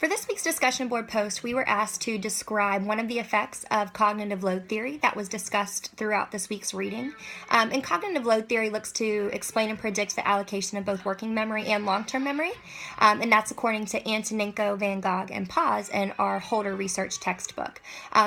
For this week's discussion board post, we were asked to describe one of the effects of cognitive load theory that was discussed throughout this week's reading. And cognitive load theory looks to explain and predict the allocation of both working memory and long-term memory, and that's according to Antonenko, Van Gogh, and Paz in our Holder research textbook.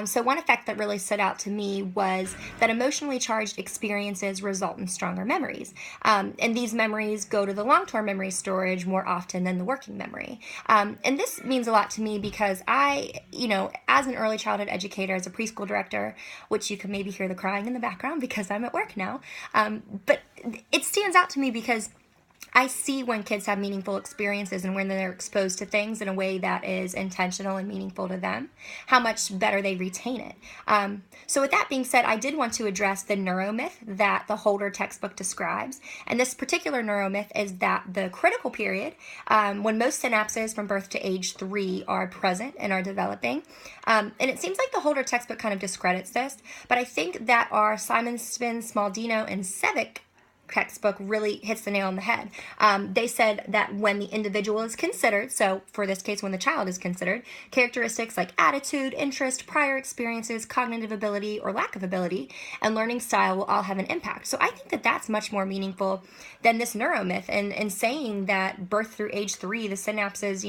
So one effect that really stood out to me was that emotionally charged experiences result in stronger memories, and these memories go to the long-term memory storage more often than the working memory. And this means a lot to me because as an early childhood educator, as a preschool director, which you can maybe hear the crying in the background because I'm at work now, but it stands out to me because I see when kids have meaningful experiences and when they're exposed to things in a way that is intentional and meaningful to them, how much better they retain it. So with that being said, I did want to address the neuromyth that the Holder textbook describes. And this particular neuromyth is that the critical period, when most synapses from birth to age 3 are present and are developing, and it seems like the Holder textbook kind of discredits this, but I think that our Simon Spin, Smaldino, and Sevick textbook really hits the nail on the head. They said that when the individual is considered, so for this case when the child is considered, characteristics like attitude, interest, prior experiences, cognitive ability or lack of ability, and learning style will all have an impact. So I think that that's much more meaningful than this neuromyth and saying that birth through age 3, the synapses,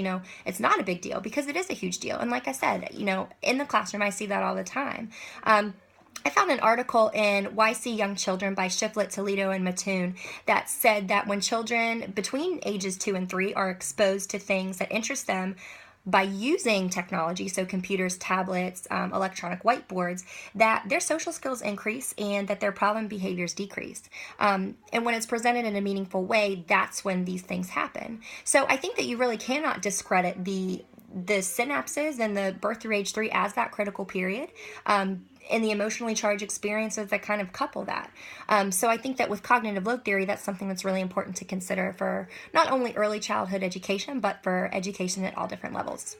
it's not a big deal, because it is a huge deal. And like I said, in the classroom I see that all the time. I found an article in Why See Young Children by Shiflett, Toledo, and Mattoon that said that when children between ages 2 and 3 are exposed to things that interest them by using technology, so computers, tablets, electronic whiteboards, that their social skills increase and that their problem behaviors decrease. And when it's presented in a meaningful way, that's when these things happen. So I think that you really cannot discredit the synapses and the birth through age 3 as that critical period. And the emotionally charged experiences that kind of couple that. So I think that with cognitive load theory, that's something that's really important to consider for not only early childhood education, but for education at all different levels.